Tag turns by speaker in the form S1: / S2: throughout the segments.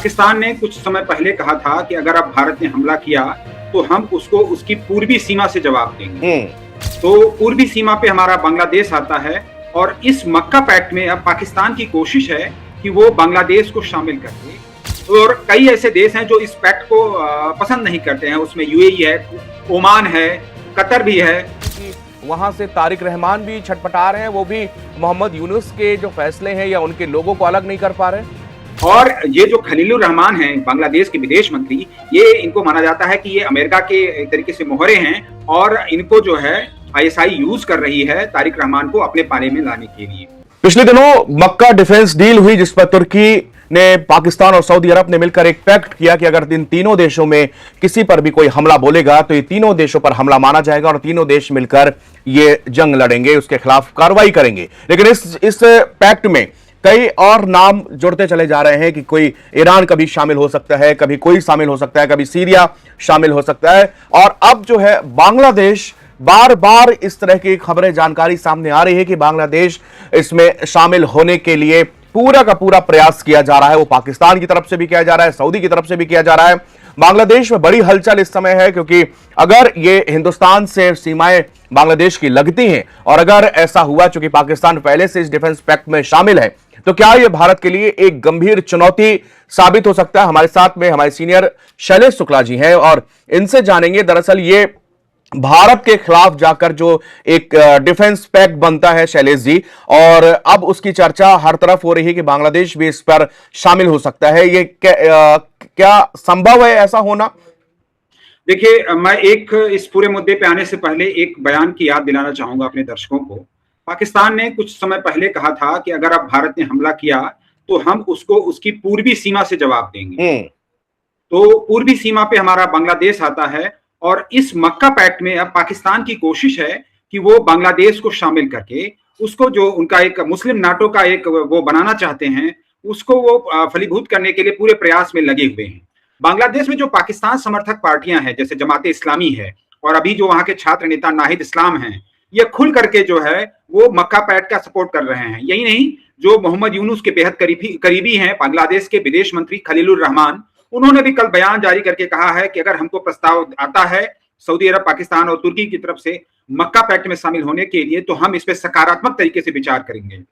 S1: पाकिस्तान ने कुछ समय पहले कहा था कि अगर अब भारत ने हमला किया तो हम उसको उसकी पूर्वी सीमा से जवाब देंगे। तो पूर्वी सीमा पे हमारा बांग्लादेश आता है और इस मक्का पैक्ट में अब पाकिस्तान की कोशिश है कि वो बांग्लादेश को शामिल कर ले। और कई ऐसे देश हैं जो इस पैक्ट को पसंद नहीं करते हैं। उसमें यूएई है, ओमान है, कतर भी है।
S2: वहां से तारिक रहमान भी छटपटा रहे हैं, वो भी मोहम्मद यूनुस के जो फैसले हैं या उनके लोगों को अलग नहीं कर पा रहे।
S1: और ये जो खलीलुर रहमान हैं, बांग्लादेश के विदेश मंत्री, ये इनको माना जाता है कि ये अमेरिका के एक तरीके से मोहरे हैं और इनको जो है आईएसआई यूज कर रही है तारिक रहमान को अपने पाले में लाने के लिए।
S2: पिछले दिनों मक्का डिफेंस डील हुई जिस पर तुर्की ने, पाकिस्तान और सऊदी अरब ने मिलकर एक पैक्ट किया कि अगर इन तीनों देशों में किसी पर भी कोई हमला बोलेगा तो ये तीनों देशों पर हमला माना जाएगा और तीनों देश मिलकर ये जंग लड़ेंगे, उसके खिलाफ कार्रवाई करेंगे। लेकिन इस पैक्ट में कई और नाम जुड़ते चले जा रहे हैं कि कोई ईरान कभी शामिल हो सकता है, कभी कोई शामिल हो सकता है, कभी सीरिया शामिल हो सकता है। और अब जो है बांग्लादेश, बार बार इस तरह की खबरें, जानकारी सामने आ रही है कि बांग्लादेश इसमें शामिल होने के लिए पूरा का पूरा प्रयास किया जा रहा है। वो पाकिस्तान की तरफ से भी किया जा रहा है, सऊदी की तरफ से भी किया जा रहा है। बांग्लादेश में बड़ी हलचल इस समय है क्योंकि अगर ये हिंदुस्तान से सीमाएं बांग्लादेश की लगती हैं और अगर ऐसा हुआ, चूंकि पाकिस्तान पहले से इस डिफेंस पैक्ट में शामिल है, तो क्या यह भारत के लिए एक गंभीर चुनौती साबित हो सकता है। हमारे साथ में हमारे सीनियर शैलेश शुक्ला जी हैं और इनसे जानेंगे दरअसल ये भारत के खिलाफ जाकर जो एक डिफेंस पैक्ट बनता है शैलेश जी, और अब उसकी चर्चा हर तरफ हो रही है कि बांग्लादेश भी इस पर शामिल हो सकता है। ये क्या संभव है ऐसा होना?
S1: देखिए, मैं इस पूरे मुद्दे पे आने से पहले एक बयान की याद दिलाना चाहूंगा अपने दर्शकों को। पाकिस्तान ने कुछ समय पहले कहा था कि अगर अब भारत ने हमला किया तो हम उसको उसकी पूर्वी सीमा से जवाब देंगे। तो पूर्वी सीमा पे हमारा बांग्लादेश आता है और इस मक्का पैक्ट में अब पाकिस्तान की कोशिश है कि वो बांग्लादेश को शामिल करके उसको, जो उनका एक मुस्लिम नाटो का एक वो बनाना चाहते हैं, उसको वो फलीभूत करने के लिए पूरे प्रयास में लगे हुए हैं। बांग्लादेश में जो पाकिस्तान समर्थक पार्टियां हैं, जैसे जमाते इस्लामी है और अभी जो वहां के छात्र नेता नाहिद इस्लाम हैं, ये खुल करके जो है वो मक्का पैक्ट का सपोर्ट कर रहे हैं। यही नहीं, जो मोहम्मद यूनुस के बेहद करीबी हैं बांग्लादेश के विदेश मंत्री खलीलुर रहमान, उन्होंने भी कल बयान जारी करके कहा है कि अगर हमको प्रस्ताव आता है सऊदी अरब, पाकिस्तान और तुर्की की तरफ से मक्का पैक्ट में शामिल होने के लिए, तो हम इस पे सकारात्मक तरीके से विचार करेंगे।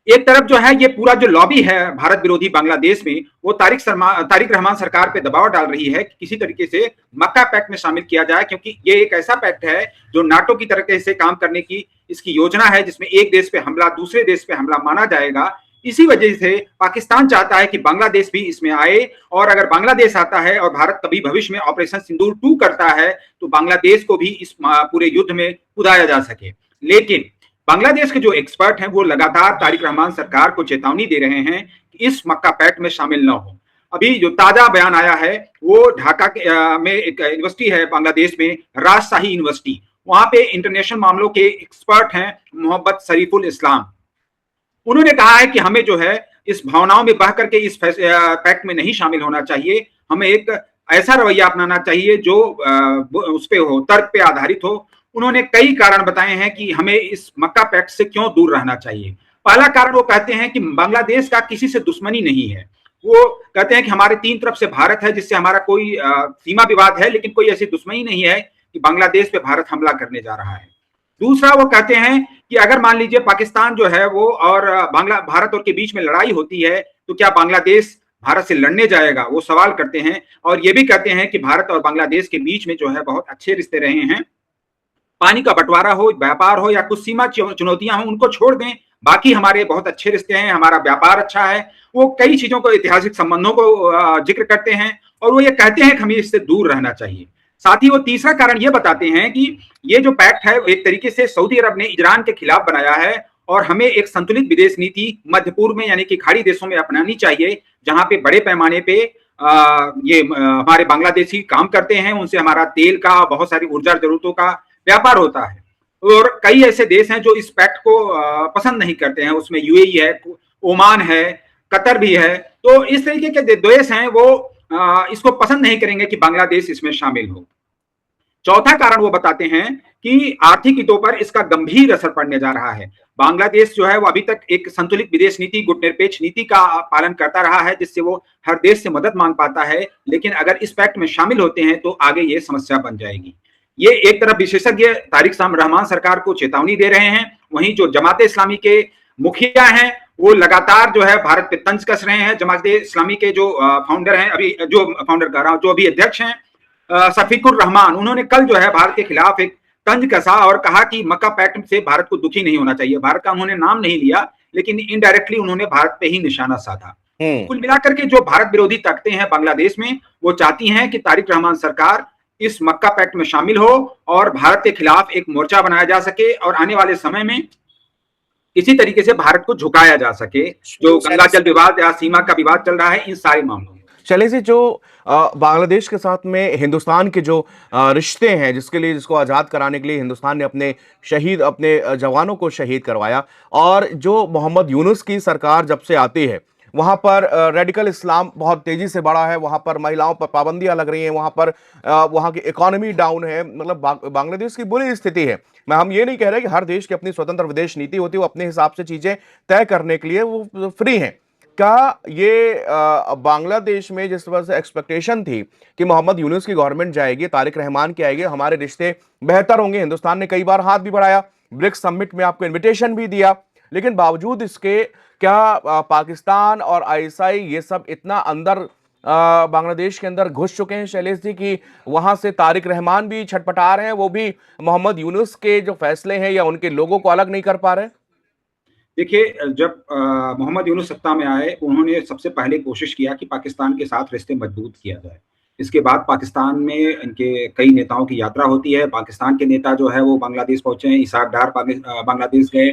S1: एक तरफ जो है ये पूरा जो लॉबी है भारत विरोधी बांग्लादेश में, वो तारिक रहमान सरकार पे दबाव डाल रही है कि किसी तरीके से मक्का पैक्ट में शामिल किया जाए, क्योंकि ये एक ऐसा पैक्ट है जो नाटो की तरह से काम करने की इसकी योजना है, जिसमें एक देश पे हमला दूसरे देश पे हमला माना जाएगा। इसी वजह से पाकिस्तान चाहता है कि बांग्लादेश भी इसमें आए, और अगर बांग्लादेश आता है और भारत कभी भविष्य में ऑपरेशन सिंदूर 2 करता है तो बांग्लादेश को भी इस पूरे युद्ध में कूदाया जा सके। लेकिन बांग्लादेश के जो एक्सपर्ट हैं वो लगातार तारिक रहमान सरकार को चेतावनी दे रहे हैं कि इस मक्का पैक्ट में शामिल न हो। अभी जो ताजा बयान आया है वो ढाका में एक यूनिवर्सिटी है बांग्लादेश में, राजशाही यूनिवर्सिटी, वहां पे इंटरनेशनल मामलों के एक्सपर्ट हैं मोहम्मद शरीफुल इस्लाम। उन्होंने कहा है कि हमें जो है इस भावनाओं में बह करके इस पैक्ट में नहीं शामिल होना चाहिए। हमें एक ऐसा रवैया अपनाना चाहिए जो उस पे हो, तर्क पे आधारित हो। उन्होंने कई कारण बताए हैं कि हमें इस मक्का पैक्ट से क्यों दूर रहना चाहिए। पहला कारण वो कहते हैं कि बांग्लादेश का किसी से दुश्मनी नहीं है। वो कहते हैं कि हमारे 3 तरफ से भारत है जिससे हमारा कोई सीमा विवाद है, लेकिन कोई ऐसी दुश्मनी नहीं है कि बांग्लादेश पे भारत हमला करने जा रहा है। दूसरा, वो कहते हैं कि अगर मान लीजिए पाकिस्तान जो है वो और भारत और के बीच में लड़ाई होती है तो क्या बांग्लादेश भारत से लड़ने जाएगा, वो सवाल करते हैं। और ये भी कहते हैं कि भारत और बांग्लादेश के बीच में जो है बहुत अच्छे रिश्ते रहे हैं। पानी का बंटवारा हो, व्यापार हो या कुछ सीमा चुनौतियां हो, उनको छोड़ दें, बाकी हमारे बहुत अच्छे रिश्ते हैं, हमारा व्यापार अच्छा है। वो कई चीजों को, ऐतिहासिक संबंधों को जिक्र करते हैं और वो ये कहते हैं कि हमें इससे दूर रहना चाहिए। साथ ही वो तीसरा कारण ये बताते हैं कि ये जो पैक्ट है एक तरीके से सऊदी अरब ने ईरान के खिलाफ बनाया है और हमें एक संतुलित विदेश नीति मध्य पूर्व में यानी कि खाड़ी देशों में अपनानी चाहिए, जहां पे बड़े पैमाने पे ये हमारे बांग्लादेशी काम करते हैं, उनसे हमारा तेल का, बहुत सारी ऊर्जा जरूरतों का व्यापार होता है। और कई ऐसे देश हैं जो इस पैक्ट को पसंद नहीं करते हैं। उसमें यूएई है, ओमान है, कतर भी है। तो इस तरीके के देश हैं वो इसको पसंद नहीं करेंगे कि बांग्लादेश इसमें शामिल हो। चौथा कारण वो बताते हैं कि आर्थिक हितों पर इसका गंभीर असर पड़ने जा रहा है। बांग्लादेश जो है वो अभी तक एक संतुलित विदेश नीति, गुटनिरपेक्ष नीति का पालन करता रहा है, जिससे वो हर देश से मदद मांग पाता है, लेकिन अगर इस पैक्ट में शामिल होते हैं तो आगे ये समस्या बन जाएगी। ये एक तरफ विशेषज्ञ तारिक रहमान सरकार को चेतावनी दे रहे हैं, वहीं जो जमात इस्लामी के मुखिया हैं वो लगातार जो है भारत पे तंज कस रहे हैं। जमात इस्लामी के जो फाउंडर हैं, अभी जो फाउंडर कर रहा हूं, जो अभी अध्यक्ष हैं शफीकुर रहमान, उन्होंने कल जो है भारत के खिलाफ एक तंज कसा और कहा कि मक्का पैक्ट से भारत को दुखी नहीं होना चाहिए। भारत का उन्होंने नाम नहीं लिया, लेकिन इनडायरेक्टली उन्होंने भारत पे ही निशाना साधा। कुल मिलाकर के जो भारत विरोधी ताकतें हैं बांग्लादेश में, वो चाहती हैं कि तारिक रहमान सरकार इस मक्का पैक्ट में शामिल हो और भारत के खिलाफ एक मोर्चा बनाया जा सके और आने वाले समय में किसी तरीके से भारत को झुकाया जा सके। जो गंगा जल विवाद या सीमा का विवाद चल रहा है, इन सारे मामलों में।
S2: चलिए जी, जो बांग्लादेश के साथ में हिंदुस्तान के जो रिश्ते हैं, जिसको आज़ाद कराने के लिए हिंदुस्तान ने अपने जवानों को शहीद करवाया, और जो मोहम्मद यूनुस की सरकार जब से आती है वहाँ पर रेडिकल इस्लाम बहुत तेजी से बढ़ा है, वहाँ पर महिलाओं पर पाबंदियां लग रही हैं, वहाँ पर वहाँ की इकोनॉमी डाउन है, मतलब बांग्लादेश की बुरी स्थिति है। हम ये नहीं कह रहे कि हर देश की अपनी स्वतंत्र विदेश नीति होती है, वो अपने हिसाब से चीजें तय करने के लिए वो फ्री हैं। क्या ये बांग्लादेश में जिस तरह से एक्सपेक्टेशन थी कि मोहम्मद यूनुस की गवर्नमेंट जाएगी, तारिक रहमान की आएगी, हमारे रिश्ते बेहतर होंगे, हिंदुस्तान ने कई बार हाथ भी बढ़ाया, ब्रिक्स समिट में आपको इन्विटेशन भी दिया, लेकिन बावजूद इसके क्या पाकिस्तान और आईएसआई ये सब इतना अंदर बांग्लादेश के अंदर घुस चुके हैं शैलेश जी, कि वहां से तारिक रहमान भी छटपटा रहे हैं, वो भी मोहम्मद यूनुस के जो फैसले हैं या उनके लोगों को अलग नहीं कर पा रहे?
S1: देखिए, जब मोहम्मद यूनुस सत्ता में आए, उन्होंने सबसे पहले कोशिश किया कि पाकिस्तान के साथ रिश्ते मजबूत किया जाए। इसके बाद पाकिस्तान में इनके कई नेताओं की यात्रा होती है। पाकिस्तान के नेता जो है वो बांग्लादेश पहुंचे हैं, इसाक डार बांग्लादेश गए।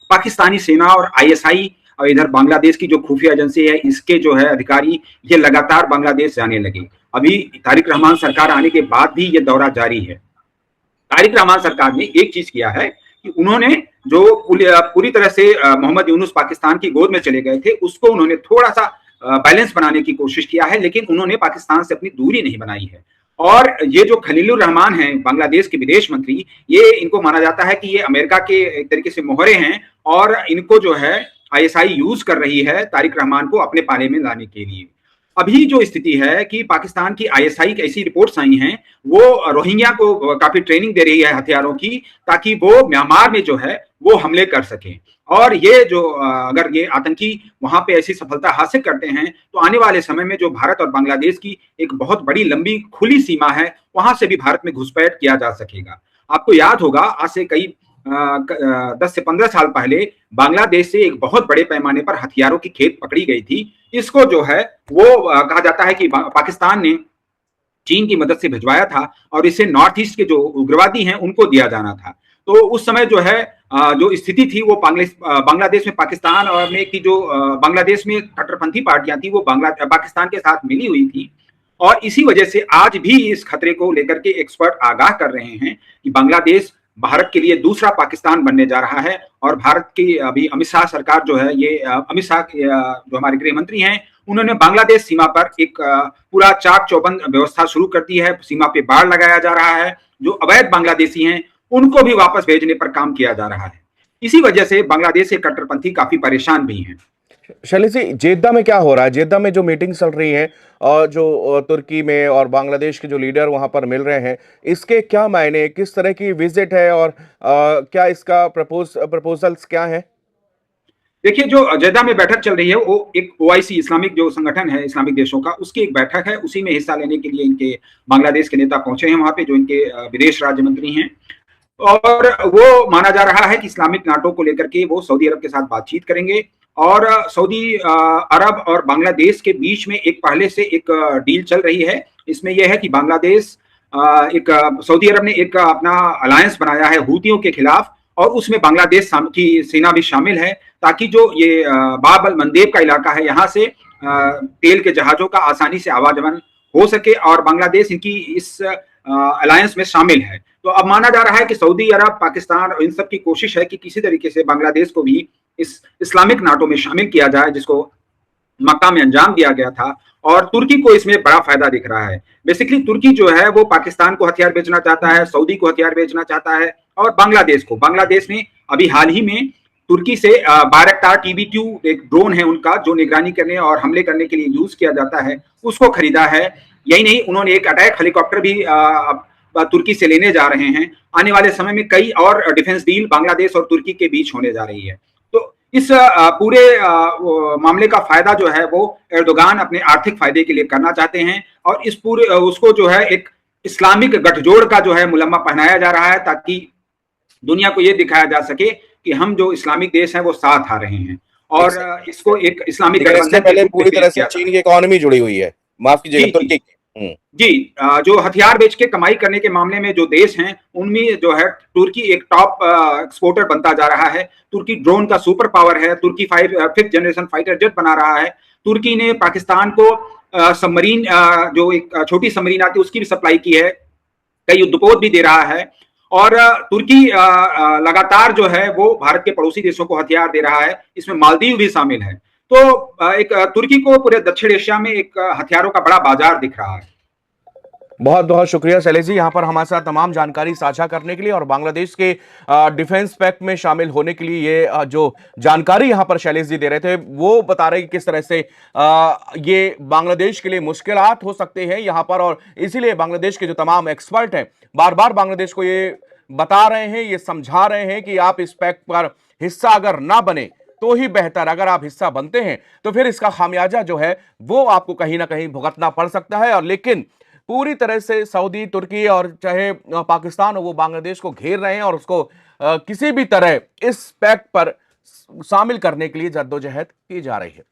S1: पाकिस्तानी सेना और आईएसआई और इधर बांग्लादेश की जो खुफिया एजेंसी है, इसके जो है अधिकारी, ये लगातार बांग्लादेश जाने लगे। अभी तारिक रहमान सरकार आने के बाद भी ये दौरा जारी है। तारिक रहमान सरकार ने एक चीज किया है कि उन्होंने जो पूरी तरह से मोहम्मद यूनुस पाकिस्तान की गोद में चले गए थे, उसको उन्होंने थोड़ा सा बैलेंस बनाने की कोशिश किया है, लेकिन उन्होंने पाकिस्तान से अपनी दूरी नहीं बनाई है। और ये जो खलीलुर रहमान हैं, बांग्लादेश के विदेश मंत्री, ये इनको माना जाता है कि ये अमेरिका के एक तरीके से मोहरे हैं और इनको जो है आईएसआई यूज कर रही है तारिक रहमान को अपने पाले में लाने के लिए। अभी जो स्थिति है कि पाकिस्तान की आईएसआई की ऐसी रिपोर्ट्स आई हैं, वो रोहिंग्या को काफी ट्रेनिंग दे रही है हथियारों की, ताकि वो म्यांमार में जो है वो हमले कर सके। और ये जो अगर ये आतंकी वहां पे ऐसी सफलता हासिल करते हैं, तो आने वाले समय में जो भारत और बांग्लादेश की एक बहुत बड़ी लंबी खुली सीमा है, वहां से भी भारत में घुसपैठ किया जा सकेगा। आपको याद होगा, आज से कई 10 से 15 साल पहले बांग्लादेश से एक बहुत बड़े पैमाने पर हथियारों की खेप पकड़ी गई थी। इसको जो है वो कहा जाता है कि पाकिस्तान ने चीन की मदद से भिजवाया था और इसे नॉर्थ ईस्ट के जो उग्रवादी हैं उनको दिया जाना था। तो उस समय जो है जो स्थिति थी वो बांग्लादेश में पाकिस्तान और में की जो बांग्लादेश में कट्टरपंथी पार्टियां थी वो पाकिस्तान के साथ मिली हुई थी। और इसी वजह से आज भी इस खतरे को लेकर के एक्सपर्ट आगाह कर रहे हैं कि बांग्लादेश भारत के लिए दूसरा पाकिस्तान बनने जा रहा है। और भारत की अभी अमित शाह सरकार जो है, ये अमित शाह जो हमारे गृह मंत्री हैं, उन्होंने बांग्लादेश सीमा पर एक पूरा चाक चौबंद व्यवस्था शुरू कर दी है। सीमा पे बाड़ लगाया जा रहा है, जो अवैध बांग्लादेशी हैं उनको भी वापस भेजने पर काम किया जा रहा है। इसी वजह से बांग्लादेश के कट्टरपंथी काफी परेशान भी हैं।
S2: शैलेश जी, जेद्दा में क्या हो रहा है? जेद्दा में जो मीटिंग चल रही है और जो तुर्की में और बांग्लादेश के जो लीडर वहां पर मिल रहे हैं, इसके क्या मायने, किस तरह की विजिट है और क्या इसका प्रपोजल्स क्या है?
S1: देखिए, जो जेद्दा में बैठक चल रही है वो एक ओआईसी इस्लामिक जो संगठन है इस्लामिक देशों का, उसकी एक बैठक है। उसी में हिस्सा लेने के लिए इनके बांग्लादेश के नेता पहुंचे हैं वहां पे, जो इनके विदेश राज्य मंत्री हैं। और वो माना जा रहा है कि इस्लामिक नाटो को लेकर के वो सऊदी अरब के साथ बातचीत करेंगे। और सऊदी अरब और बांग्लादेश के बीच में एक पहले से एक डील चल रही है। इसमें यह है कि बांग्लादेश सऊदी अरब ने एक अपना अलायंस बनाया है हूतियों के खिलाफ, और उसमें बांग्लादेश की सेना भी शामिल है, ताकि जो ये बाब अल मंदेब का इलाका है, यहाँ से तेल के जहाजों का आसानी से आवागमन हो सके, और बांग्लादेश इनकी इस अलायंस में शामिल है। तो अब माना जा रहा है कि सऊदी अरब, पाकिस्तान और इन सब की कोशिश है कि किसी तरीके से बांग्लादेश को भी इस इस्लामिक नाटो में शामिल किया जाए, जिसको मक्का में अंजाम दिया गया था, और तुर्की को इसमें बड़ा फायदा दिख रहा है। बेसिकली तुर्की जो है वो पाकिस्तान को हथियार बेचना चाहता है, सऊदी को हथियार बेचना चाहता है, और बांग्लादेश को। बांग्लादेश ने अभी हाल ही में तुर्की से बायरक्टार TB2 एक ड्रोन है उनका, जो निगरानी करने और हमले करने के लिए यूज किया जाता है, उसको खरीदा है। यही नहीं, उन्होंने एक अटैक हेलीकॉप्टर भी तुर्की से लेने जा रहे हैं। आने वाले समय में कई और डिफेंस डील बांग्लादेश और तुर्की के बीच होने जा रही है। तो इस पूरे मामले का फायदा जो है वो एर्दोगान अपने आर्थिक फायदे के लिए करना चाहते हैं, और इस पूरे उसको जो है एक इस्लामिक गठजोड़ का जो है मुलम्मा पहनाया जा रहा है, ताकि दुनिया को ये दिखाया जा सके कि हम जो इस्लामिक देश हैं वो साथ आ रहे हैं, और इसको एक इस्लामिक
S2: इससे
S1: गठबंधन के
S2: पहले
S1: रूप में
S2: पूरी तरह
S1: पेश
S2: से
S1: किया
S2: चीन की इकोनॉमी जुड़ी हुई है, माफ कीजिएगा,
S1: जी
S2: तुर्की की।
S1: जी, जो हथियार बेच के कमाई करने के मामले में जो देश हैं, उनमें जो है तुर्की एक टॉप एक्सपोर्टर बनता जा रहा है। तुर्की ड्रोन का सुपर पावर है। तुर्की 5th जनरेशन फाइटर जेट बना रहा है। तुर्की ने पाकिस्तान को सबमरीन, जो एक छोटी सबमरीन आती है, उसकी भी सप्लाई की है। कई युद्धपोत भी दे रहा है। और तुर्की लगातार जो है वो भारत के पड़ोसी देशों को हथियार दे रहा है। इसमें मालदीव भी शामिल है। तो एक तुर्की को पूरे दक्षिण एशिया में एक हथियारों का बड़ा बाजार दिख रहा है।
S2: बहुत बहुत शुक्रिया शैलेश जी, यहाँ पर हमारे साथ तमाम जानकारी साझा करने के लिए और बांग्लादेश के डिफेंस पैक्ट में शामिल होने के लिए ये जो जानकारी यहाँ पर शैलेश जी दे रहे थे, वो बता रहे कि किस तरह से ये बांग्लादेश के लिए मुश्किलात हो सकते हैं यहाँ पर, और इसीलिए बांग्लादेश के जो तमाम एक्सपर्ट हैं बार बार बांग्लादेश को ये बता रहे हैं, ये समझा रहे हैं कि आप इस पैक्ट पर हिस्सा अगर ना बने तो ही बेहतर। अगर आप हिस्सा बनते हैं तो फिर इसका खामियाजा जो है वो आपको कहीं ना कहीं भुगतना पड़ सकता है। और लेकिन पूरी तरह से सऊदी, तुर्की और चाहे पाकिस्तान हो, वो बांग्लादेश को घेर रहे हैं और उसको किसी भी तरह इस पैक्ट पर शामिल करने के लिए जद्दोजहद की जा रही है।